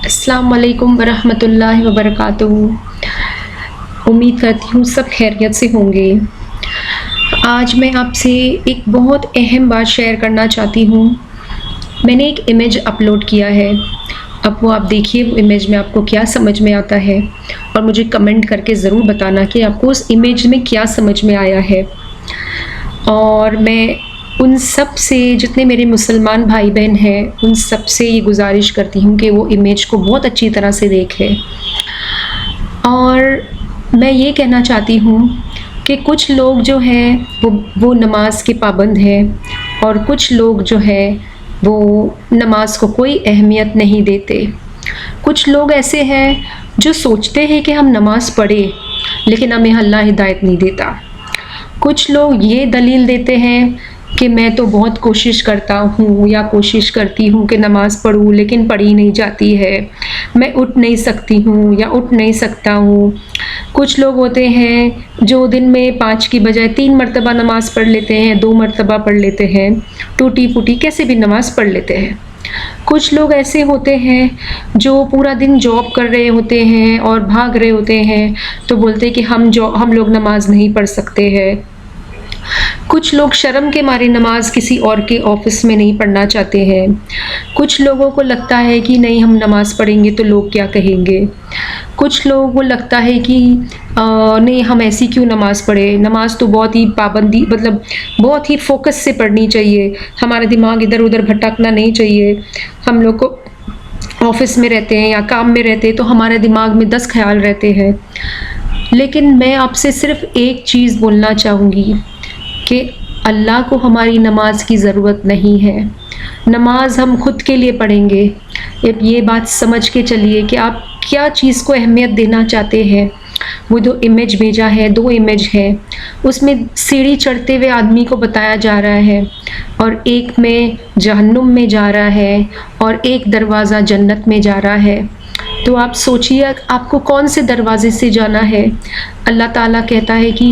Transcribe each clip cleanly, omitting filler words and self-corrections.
السلام علیکم ورحمۃ اللہ وبرکاتہ۔ امید کرتی ہوں سب خیریت سے ہوں گے۔ آج میں آپ سے ایک بہت اہم بات شیئر کرنا چاہتی ہوں۔ میں نے ایک امیج اپلوڈ کیا ہے، اب وہ آپ دیکھیے وہ امیج میں آپ کو کیا سمجھ میں آتا ہے، اور مجھے کمنٹ کر کے ضرور بتانا کہ آپ کو اس امیج میں کیا سمجھ میں آیا ہے۔ اور میں ان سب سے جتنے میرے مسلمان بھائی بہن ہیں ان سب سے یہ گزارش کرتی ہوں کہ وہ امیج کو بہت اچھی طرح سے دیکھیں۔ اور میں یہ کہنا چاہتی ہوں کہ کچھ لوگ جو ہیں وہ نماز کے پابند ہیں، اور کچھ لوگ جو ہیں وہ نماز کو کوئی اہمیت نہیں دیتے۔ کچھ لوگ ایسے ہیں جو سوچتے ہیں کہ ہم نماز پڑھیں لیکن ہمیں اللہ ہدایت نہیں دیتا۔ کچھ لوگ یہ دلیل دیتے ہیں کہ میں تو بہت کوشش کرتا ہوں یا کوشش کرتی ہوں کہ نماز پڑھوں لیکن پڑھی نہیں جاتی ہے، میں اٹھ نہیں سکتی ہوں یا اٹھ نہیں سکتا ہوں۔ کچھ لوگ ہوتے ہیں جو دن میں 5 کی بجائے 3 مرتبہ نماز پڑھ لیتے ہیں، 2 مرتبہ پڑھ لیتے ہیں، ٹوٹی پھوٹی کیسے بھی نماز پڑھ لیتے ہیں۔ کچھ لوگ ایسے ہوتے ہیں جو پورا دن جاب کر رہے ہوتے ہیں اور بھاگ رہے ہوتے ہیں، تو بولتے کہ ہم لوگ نماز نہیں پڑھ سکتے ہیں۔ کچھ لوگ شرم کے مارے نماز کسی اور کے آفس میں نہیں پڑھنا چاہتے ہیں۔ کچھ لوگوں کو لگتا ہے کہ نہیں ہم نماز پڑھیں گے تو لوگ کیا کہیں گے۔ کچھ لوگوں کو لگتا ہے کہ نہیں ہم ایسی کیوں نماز پڑھیں، نماز تو بہت ہی پابندی بہت ہی فوکس سے پڑھنی چاہیے، ہمارا دماغ ادھر ادھر بھٹکنا نہیں چاہیے۔ ہم لوگ کو آفس میں رہتے ہیں یا کام میں رہتے ہیں تو ہمارے دماغ میں 10 خیال رہتے ہیں۔ لیکن میں آپ سے صرف ایک چیز بولنا چاہوں گی کہ اللہ کو ہماری نماز کی ضرورت نہیں ہے، نماز ہم خود کے لیے پڑھیں گے۔ اب یہ بات سمجھ کے چلیے کہ آپ کیا چیز کو اہمیت دینا چاہتے ہیں۔ وہ جو امیج بھیجا ہے، 2 امیج ہے، اس میں سیڑھی چڑھتے ہوئے آدمی کو بتایا جا رہا ہے، اور ایک میں جہنم میں جا رہا ہے اور ایک دروازہ جنت میں جا رہا ہے۔ تو آپ سوچئے آپ کو کون سے دروازے سے جانا ہے۔ اللہ تعالیٰ کہتا ہے کہ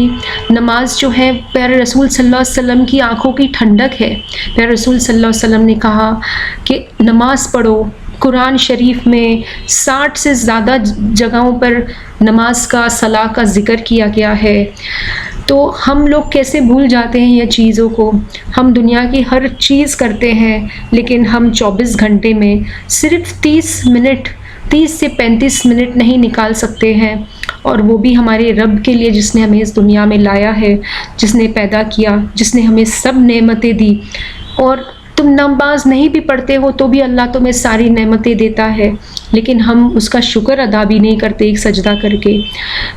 نماز جو ہے پیارے رسول صلی اللہ علیہ وسلم کی آنکھوں کی ٹھنڈک ہے۔ پیارے رسول صلی اللہ علیہ وسلم نے کہا کہ نماز پڑھو۔ قرآن شریف میں 60 سے زیادہ جگہوں پر نماز کا صلاح کا ذکر کیا گیا ہے۔ تو ہم لوگ کیسے بھول جاتے ہیں یہ چیزوں کو۔ ہم دنیا کی ہر چیز کرتے ہیں لیکن ہم 24 گھنٹے میں صرف 30 سے 35 منٹ نہیں نکال سکتے ہیں، اور وہ بھی ہمارے رب کے لیے جس نے ہمیں اس دنیا میں لایا ہے، جس نے پیدا کیا، جس نے ہمیں سب نعمتیں دی۔ اور تم نماز نہیں بھی پڑھتے ہو تو بھی اللہ تمہیں ساری نعمتیں دیتا ہے، لیکن ہم اس کا شکر ادا بھی نہیں کرتے ایک سجدہ کر کے۔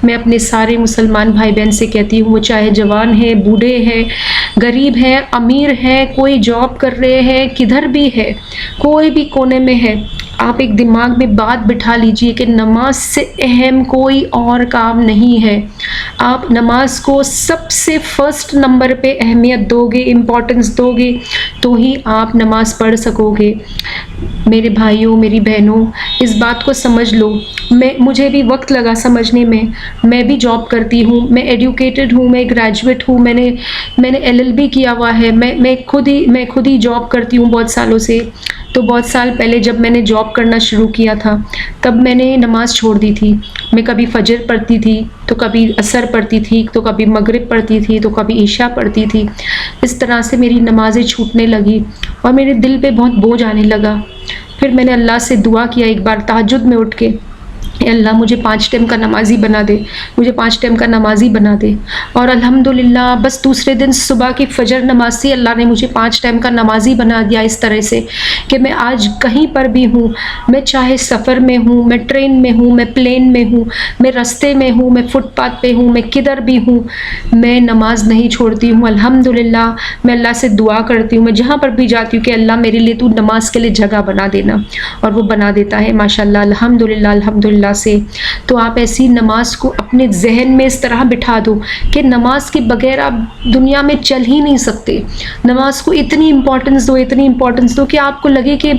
میں اپنے سارے مسلمان بھائی بہن سے کہتی ہوں، وہ چاہے جوان ہیں، بوڑھے ہیں، غریب ہیں، امیر ہیں، کوئی جاب کر رہے ہیں، کدھر بھی ہے، کوئی بھی کونے میں ہے، آپ ایک دماغ میں بات بٹھا لیجئے کہ نماز سے اہم کوئی اور کام نہیں ہے۔ آپ نماز کو سب سے فرسٹ نمبر پہ اہمیت دو گے، امپورٹنس دو گے، تو ہی آپ نماز پڑھ سکو گے۔ میرے بھائیوں، میری بہنوں، اس بات کو سمجھ لو۔ مجھے بھی وقت لگا سمجھنے میں بھی جاب کرتی ہوں، میں ایڈوکیٹڈ ہوں، میں گریجویٹ ہوں، میں نے LLB کیا ہوا ہے، میں خود ہی جاب کرتی ہوں بہت سالوں سے۔ تو بہت سال پہلے جب میں نے جاب کرنا شروع کیا تھا تب میں نے نماز چھوڑ دی تھی۔ میں کبھی فجر پڑھتی تھی تو کبھی عصر پڑھتی تھی، تو کبھی مغرب پڑھتی تھی، تو کبھی عشاء پڑھتی تھی۔ اس طرح سے میری نمازیں چھوٹنے لگی اور میرے دل پہ بہت بوجھ آنے لگا۔ پھر میں نے اللہ سے دعا کیا ایک بار تہجد میں اٹھ کے، اے اللہ مجھے 5 ٹائم کا نمازی بنا دے، مجھے 5 ٹائم کا نمازی بنا دے۔ اور الحمدللہ بس دوسرے دن صبح کی فجر نماز سے اللہ نے مجھے 5 ٹائم کا نمازی بنا دیا، اس طرح سے کہ میں آج کہیں پر بھی ہوں، میں چاہے سفر میں ہوں، میں ٹرین میں ہوں، میں پلین میں ہوں، میں رستے میں ہوں، میں فٹ پاتھ پہ ہوں، میں کدھر بھی ہوں، میں نماز نہیں چھوڑتی ہوں۔ الحمدللہ میں اللہ سے دعا کرتی ہوں، میں جہاں پر بھی جاتی ہوں کہ اللہ میرے لیے تو نماز کے لیے جگہ بنا دینا، اور وہ بنا دیتا ہے ماشاءاللہ، الحمدللہ سے۔ تو آپ ایسی نماز کو اپنے ذہن میں اس طرح بٹھا دو کہ نماز کے بغیر آپ دنیا میں چل ہی نہیں سکتے۔ نماز کو اتنی امپورٹنس دو کہ آپ کو لگے کہ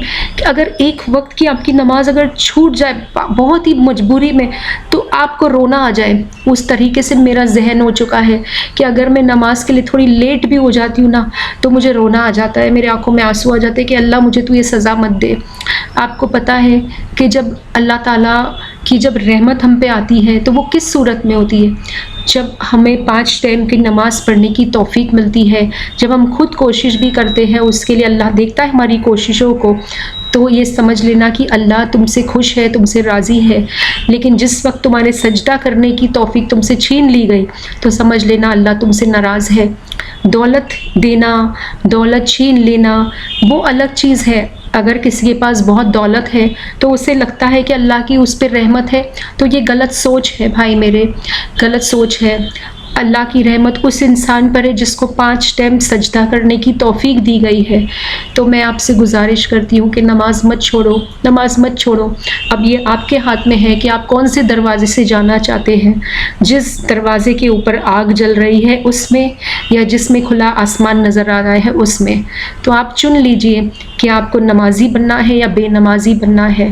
اگر ایک وقت کی آپ کی نماز اگر چھوٹ جائے بہت ہی مجبوری میں تو آپ کو رونا آ جائے۔ اس طریقے سے میرا ذہن ہو چکا ہے کہ اگر میں نماز کے لیے تھوڑی لیٹ بھی ہو جاتی ہوں نا تو مجھے رونا آ جاتا ہے، میرے آنکھوں میں آنسو آ جاتے ہیں کہ اللہ مجھے تو یہ سزا مت دے۔ آپ کو پتہ ہے کہ جب اللہ تعالیٰ کی جب رحمت ہم پہ آتی ہے تو وہ کس صورت میں ہوتی ہے؟ جب ہمیں 5 ٹائم کی نماز پڑھنے کی توفیق ملتی ہے، جب ہم خود کوشش بھی کرتے ہیں، اس کے لیے اللہ دیکھتا ہے ہماری کوششوں کو، تو یہ سمجھ لینا کہ اللہ تم سے خوش ہے، تم سے راضی ہے۔ لیکن جس وقت تمہارے سجدہ کرنے کی توفیق تم سے چھین لی گئی تو سمجھ لینا اللہ تم سے ناراض ہے۔ دولت دینا، دولت چھین لینا وہ الگ چیز ہے۔ اگر کسی کے پاس بہت دولت ہے تو اسے لگتا ہے کہ اللہ کی اس پہ رحمت ہے، تو یہ غلط سوچ ہے بھائی میرے، غلط سوچ ہے۔ اللہ کی رحمت اس انسان پر ہے جس کو 5 ٹائم سجدہ کرنے کی توفیق دی گئی ہے۔ تو میں آپ سے گزارش کرتی ہوں کہ نماز مت چھوڑو، نماز مت چھوڑو۔ اب یہ آپ کے ہاتھ میں ہے کہ آپ کون سے دروازے سے جانا چاہتے ہیں، جس دروازے کے اوپر آگ جل رہی ہے اس میں، یا جس میں کھلا آسمان نظر آ رہا ہے اس میں۔ تو آپ چن لیجئے کہ آپ کو نمازی بننا ہے یا بے نمازی بننا ہے۔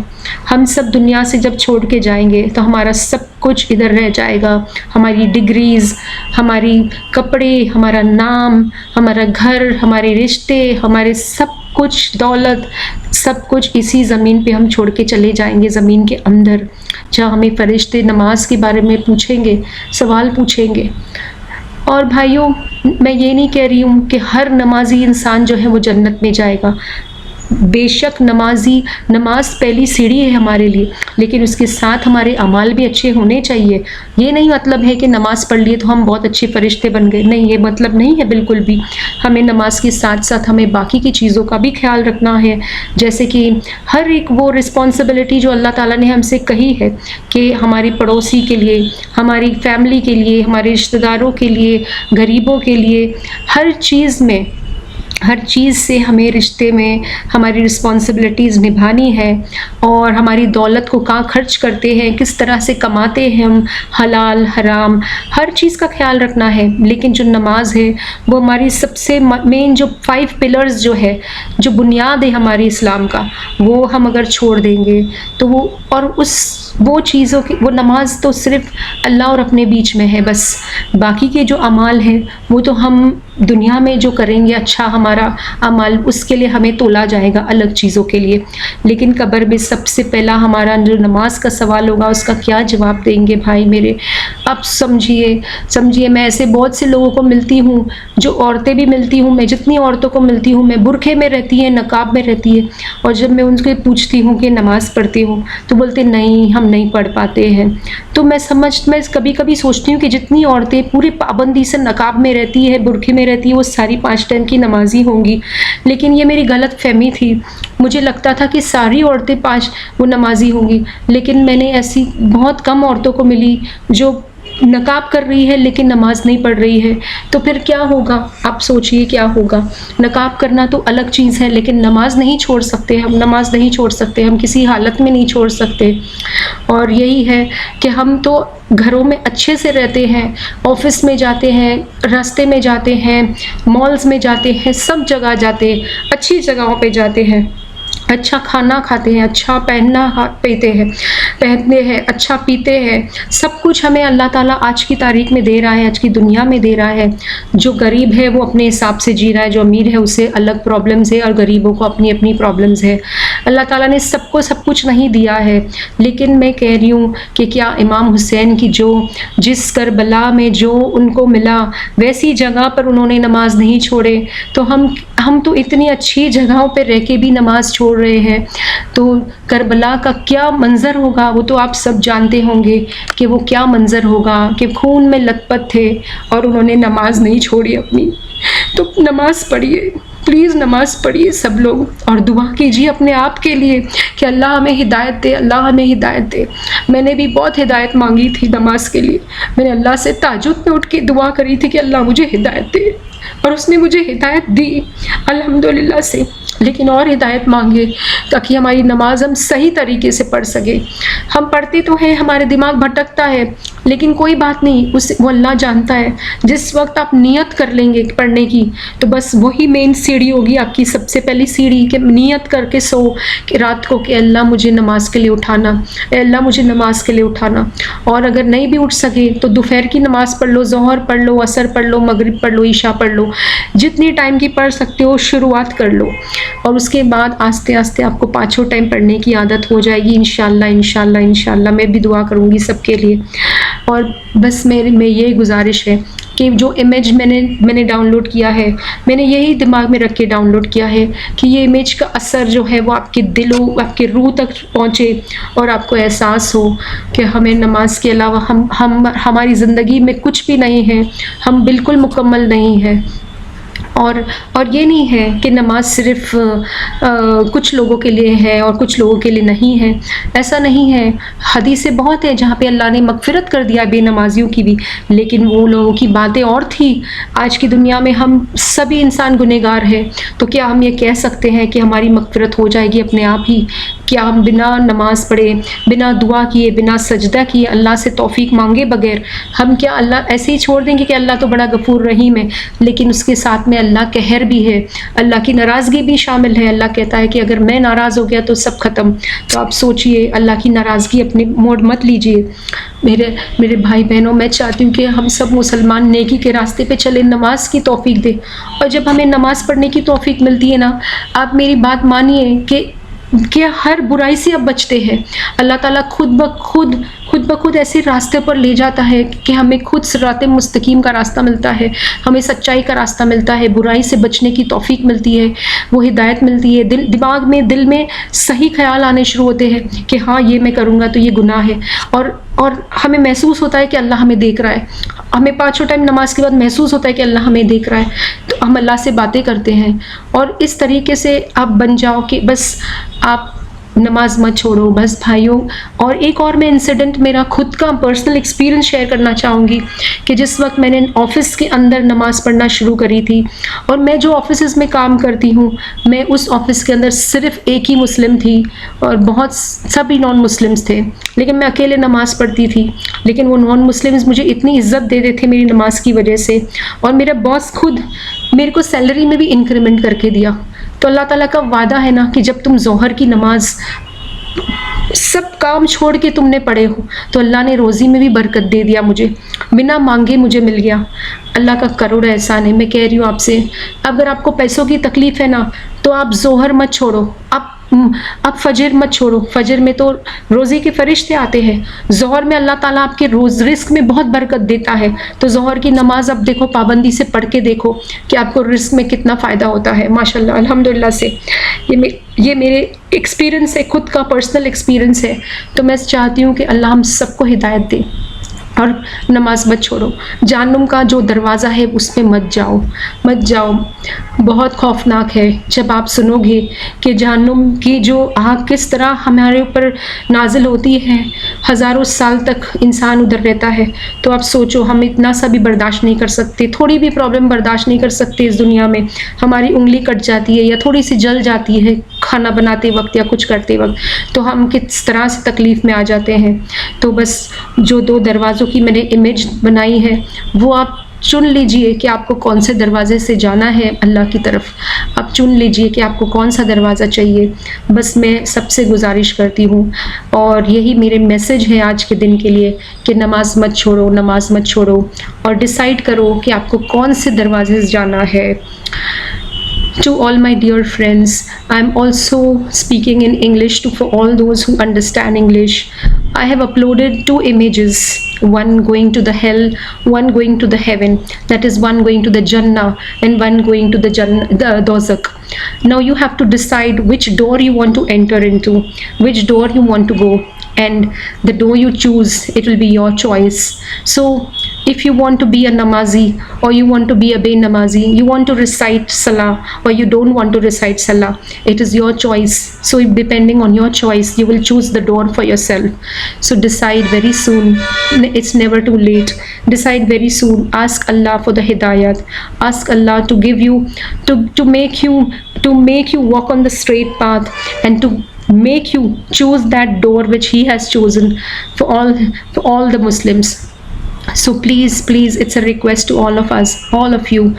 ہم سب دنیا سے جب چھوڑ کے جائیں گے تو ہمارا سب کچھ ادھر رہ جائے گا، ہماری ڈگریز، ہماری کپڑے، ہمارا نام، ہمارا گھر، ہمارے رشتے، ہمارے سب کچھ، دولت، سب کچھ اسی زمین پہ ہم چھوڑ کے چلے جائیں گے، زمین کے اندر، جہاں ہمیں فرشتے نماز کے بارے میں پوچھیں گے، سوال پوچھیں گے۔ اور بھائیوں، میں یہ نہیں کہہ رہی ہوں کہ ہر نمازی انسان جو ہے وہ جنت میں جائے گا۔ بے شک نماز پہلی سیڑھی ہے ہمارے لیے، لیکن اس کے ساتھ ہمارے اعمال بھی اچھے ہونے چاہیے۔ یہ نہیں مطلب ہے کہ نماز پڑھ لیے تو ہم بہت اچھے فرشتے بن گئے، نہیں، یہ مطلب نہیں ہے بالکل بھی۔ ہمیں نماز کے ساتھ ساتھ ہمیں باقی کی چیزوں کا بھی خیال رکھنا ہے، جیسے کہ ہر ایک وہ رسپانسبلٹی جو اللہ تعالیٰ نے ہم سے کہی ہے کہ ہماری پڑوسی کے لیے، ہماری فیملی کے لیے، ہمارے رشتہ داروں کے لیے، غریبوں کے لیے، ہر چیز سے ہمیں رشتے میں ہماری رسپانسبلٹیز نبھانی ہے۔ اور ہماری دولت کو کہاں خرچ کرتے ہیں، کس طرح سے کماتے ہیں ہم، حلال حرام، ہر چیز کا خیال رکھنا ہے۔ لیکن جو نماز ہے وہ ہماری سب سے مین جو 5 پلرز جو ہے، جو بنیاد ہے ہماری اسلام کا، وہ ہم اگر چھوڑ دیں گے تو وہ چیزوں کی، وہ نماز تو صرف اللہ اور اپنے بیچ میں ہے بس۔ باقی کے جو اعمال ہیں وہ تو ہم دنیا میں جو کریں گے، اچھا ہمارا عمل، اس کے لیے ہمیں تولا جائے گا الگ چیزوں کے لیے، لیکن قبر میں سب سے پہلا ہمارا جو نماز کا سوال ہوگا اس کا کیا جواب دیں گے بھائی میرے؟ اب سمجھیے میں ایسے بہت سے لوگوں کو ملتی ہوں، جو عورتیں بھی ملتی ہوں، میں جتنی عورتوں کو ملتی ہوں، میں برقعے میں رہتی ہیں، نقاب میں رہتی ہے، اور جب میں ان سے پوچھتی ہوں کہ نماز پڑھتی ہوں تو بولتے نہیں، ہم نہیں پڑھ پاتے ہیں۔ تو میں کبھی کبھی سوچتی ہوں کہ جتنی عورتیں پوری پابندی سے نقاب میں رہتی ہے، برقعے میں رہتی ہے، وہ ساری 5 ٹائم کی نمازی ہوں گی، لیکن یہ میری غلط فہمی تھی۔ مجھے لگتا تھا کہ ساری عورتیں 5 وہ نمازی ہوں گی، لیکن میں نے ایسی بہت کم عورتوں کو ملی جو نقاب کر رہی ہے لیکن نماز نہیں پڑھ رہی ہے۔ تو پھر کیا ہوگا؟ آپ سوچئے کیا ہوگا؟ نقاب کرنا تو الگ چیز ہے، لیکن نماز نہیں چھوڑ سکتے ہم، نماز نہیں چھوڑ سکتے ہم، کسی حالت میں نہیں چھوڑ سکتے۔ اور یہی ہے کہ ہم تو گھروں میں اچھے سے رہتے ہیں، آفس میں جاتے ہیں، راستے میں جاتے ہیں، مالز میں جاتے ہیں، سب جگہ جاتے ہیں، اچھی جگہوں پہ جاتے ہیں، اچھا کھانا کھاتے ہیں، اچھا پہنتے ہیں، اچھا پیتے ہیں، سب کچھ ہمیں اللہ تعالیٰ آج کی تاریخ میں دے رہا ہے، آج کی دنیا میں دے رہا ہے۔ جو غریب ہے وہ اپنے حساب سے جی رہا ہے، جو امیر ہے اسے الگ پرابلمز ہے، اور غریبوں کو اپنی اپنی پرابلمز ہے۔ اللہ تعالیٰ نے سب کو سب کچھ نہیں دیا ہے، لیکن میں کہہ رہی ہوں کہ کیا امام حسین کی جس کربلا میں جو ان کو ملا ویسی جگہ پر انہوں نے نماز نہیں چھوڑے، تو ہم تو اتنی اچھی جگہوں پہ رہ کے بھی نماز چھوڑ رہے ہیں، تو کربلا کا کیا منظر ہوگا وہ تو آپ سب جانتے ہوں گے کہ وہ کیا منظر ہوگا، کہ خون میں لت پت تھے اور انہوں نے نماز نہیں چھوڑی اپنی۔ تو نماز پڑھیے، پلیز نماز پڑھیے سب لوگ، اور دعا کیجیے اپنے آپ کے لیے کہ اللہ ہمیں ہدایت دے، اللہ ہمیں ہدایت دے۔ میں نے بھی بہت ہدایت مانگی تھی نماز کے لیے، میں نے اللہ سے تہجد میں اٹھ کے دعا کری تھی کہ اللہ مجھے ہدایت دے، اور اس نے مجھے ہدایت دی الحمدللہ سے۔ لیکن اور ہدایت مانگے تاکہ ہماری نماز ہم صحیح طریقے سے پڑھ سکیں۔ ہم پڑھتے تو ہیں، ہمارے دماغ بھٹکتا ہے، لیکن کوئی بات نہیں، وہ اللہ جانتا ہے، جس وقت آپ نیت کر لیں گے پڑھنے کی تو بس وہی مین سیڑھی ہوگی آپ کی، سب سے پہلی سیڑھی کہ نیت کر کے سو کہ رات کو کہ اللہ مجھے نماز کے لیے اٹھانا، اے اللہ مجھے نماز کے لیے اٹھانا۔ اور اگر نہیں بھی اٹھ سکے تو دوپہر کی نماز پڑھ لو، ظہر پڑھ لو، عصر پڑھ لو، مغرب پڑھ لو، عشاء پڑھ لو، جتنی ٹائم کی پڑھ سکتے ہو شروعات کر لو، اور اس کے بعد آہستہ آہستہ آپ کو 5 ٹائم پڑھنے کی عادت ہو جائے گی انشاءاللہ انشاءاللہ انشاءاللہ۔ میں بھی دعا کروں گی سب کے لیے۔ اور بس میں یہ گزارش ہے کہ جو امیج میں نے ڈاؤن لوڈ کیا ہے، میں نے یہی دماغ میں رکھ کے ڈاؤن لوڈ کیا ہے کہ یہ امیج کا اثر جو ہے وہ آپ کے دلوں، آپ کے روح تک پہنچے، اور آپ کو احساس ہو کہ ہمیں نماز کے علاوہ ہماری زندگی میں کچھ بھی نہیں ہے، ہم بالکل مکمل نہیں ہیں۔ اور یہ نہیں ہے کہ نماز صرف کچھ لوگوں کے لیے ہے اور کچھ لوگوں کے لیے نہیں ہے، ایسا نہیں ہے۔ حدیثیں بہت ہیں جہاں پہ اللہ نے مغفرت کر دیا بے نمازیوں کی بھی، لیکن وہ لوگوں کی باتیں اور تھی۔ آج کی دنیا میں ہم سبھی انسان گنہگار ہیں، تو کیا ہم یہ کہہ سکتے ہیں کہ ہماری مغفرت ہو جائے گی اپنے آپ ہی؟ کیا ہم بنا نماز پڑھے، بنا دعا کیے، بنا سجدہ کیے، اللہ سے توفیق مانگے بغیر ہم کیا اللہ ایسے ہی چھوڑ دیں گے کہ اللہ تو بڑا غفور رحیم ہے، لیکن اس کے ساتھ میں اللہ قہر بھی ہے، اللہ کی ناراضگی بھی شامل ہے۔ اللہ کہتا ہے کہ اگر میں ناراض ہو گیا تو سب ختم۔ تو آپ سوچئے، اللہ کی ناراضگی اپنے موڈ مت لیجئے۔ میرے بھائی بہنوں، میں چاہتی ہوں کہ ہم سب مسلمان نیکی کے راستے پہ چلیں، نماز کی توفیق دے، اور جب ہمیں نماز پڑھنے کی توفیق ملتی ہے نا، آپ میری بات مانیے کہ ہر برائی سے اب بچتے ہیں۔ اللہ تعالیٰ خود بخود ایسے راستے پر لے جاتا ہے کہ ہمیں خود صراط مستقیم کا راستہ ملتا ہے، ہمیں سچائی کا راستہ ملتا ہے، برائی سے بچنے کی توفیق ملتی ہے، وہ ہدایت ملتی ہے، دل میں صحیح خیال آنے شروع ہوتے ہیں کہ ہاں یہ میں کروں گا تو یہ گناہ ہے، اور ہمیں محسوس ہوتا ہے کہ اللہ ہمیں دیکھ رہا ہے، ہمیں 5 ٹائم نماز کے بعد محسوس ہوتا ہے کہ اللہ ہمیں دیکھ رہا ہے، تو ہم اللہ سے باتیں کرتے ہیں۔ اور اس طریقے سے آپ بن جاؤ کہ بس آپ نماز مت چھوڑو بس بھائیوں۔ اور ایک اور میں انسیڈنٹ میرا خود کا پرسنل ایکسپیرینس شیئر کرنا چاہوں گی کہ جس وقت میں نے آفس کے اندر نماز پڑھنا شروع کری تھی، اور میں جو آفسز میں کام کرتی ہوں، میں اس آفس کے اندر صرف ایک ہی مسلم تھی اور بہت سبھی نان مسلمز تھے، لیکن میں اکیلے نماز پڑھتی تھی، لیکن وہ نان مسلمز مجھے اتنی عزت دیتے تھے میری نماز کی وجہ سے، اور میرا باس خود میرے کو سیلری میں بھی انکریمنٹ کر کے دیا۔ تو اللہ تعالیٰ کا وعدہ ہے نا کہ جب تم ظہر کی نماز سب کام چھوڑ کے تم نے پڑھے ہو تو اللہ نے روزی میں بھی برکت دے دیا، مجھے بنا مانگے مجھے مل گیا۔ اللہ کا کروڑ احسان ہے۔ میں کہہ رہی ہوں آپ سے، اگر آپ کو پیسوں کی تکلیف ہے نا تو آپ ظہر مت چھوڑو، آپ فجر مت چھوڑو۔ فجر میں تو روزی کے فرشتے آتے ہیں، ظہر میں اللہ تعالیٰ آپ کے رزق میں بہت برکت دیتا ہے، تو ظہر کی نماز اب دیکھو پابندی سے پڑھ کے دیکھو کہ آپ کو رزق میں کتنا فائدہ ہوتا ہے ماشاءاللہ الحمدللہ سے۔ یہ میرے ایکسپیرینس ہے، خود کا پرسنل ایکسپیرینس ہے، تو میں چاہتی ہوں کہ اللہ ہم سب کو ہدایت دے، اور نماز مت چھوڑو۔ جہنم کا جو دروازہ ہے اس میں مت جاؤ، بہت خوفناک ہے جب آپ سنو گے کہ جہنم کی جو آگ کس طرح ہمارے اوپر نازل ہوتی ہے، ہزاروں سال تک انسان ادھر رہتا ہے، تو آپ سوچو ہم اتنا سا بھی برداشت نہیں کر سکتے، تھوڑی بھی پرابلم برداشت نہیں کر سکتے اس دنیا میں، ہماری انگلی کٹ جاتی ہے یا تھوڑی سی جل جاتی ہے کھانا بناتے وقت یا کچھ کرتے وقت، تو ہم کس طرح سے تکلیف میں آ جاتے ہیں۔ تو بس جو 2 دروازوں کی میں نے امیج بنائی ہے وہ آپ چن لیجئے کہ آپ کو کون سے دروازے سے جانا ہے اللہ کی طرف، آپ چن لیجئے کہ آپ کو کون سا دروازہ چاہیے۔ بس میں سب سے گزارش کرتی ہوں، اور یہی میرے میسج ہے آج کے دن کے لیے کہ نماز مت چھوڑو، اور ڈیسائیڈ کرو کہ آپ کو کون سے دروازے سے جانا ہے۔ To all my dear friends, I am also speaking in English for all those who understand English. I have uploaded 2 images, one going to the hell, one going to the heaven. That is one going to the Jannah and one going to the Dozak. Now you have to decide which door you want to enter into, which door you want to go, and the door you choose, it will be your choice. So if you want to be a namazi or you want to be a be-namazi, you want to recite salah or you don't want to recite salah, it is your choice. So depending on your choice, you will choose the door for yourself. So decide very soon. It's never too late. Decide very soon. Ask Allah for the hidayat. Ask Allah to give you, to make you walk on the straight path, and to make you choose that door which He has chosen for all the Muslims. So please, please, it's a request to all of us, all of you,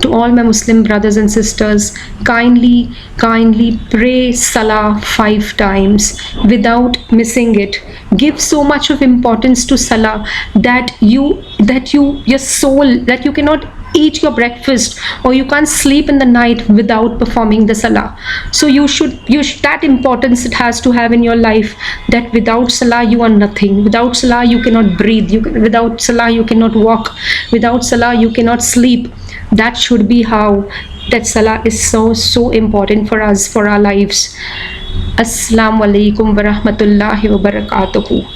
to all my Muslim brothers and sisters, kindly, kindly pray Salah 5 times without missing it. Give so much of importance to Salah that your soul, that you cannot eat your breakfast or you can't sleep in the night without performing the Salah. So you should that importance it has to have in your life, that without Salah you are nothing. Without Salah you cannot breathe. Without Salah you cannot walk. Without Salah you cannot sleep. That should be how that Salah is so important for us, for our lives. Assalamu alaikum wa rahmatullahi wa barakatuhu.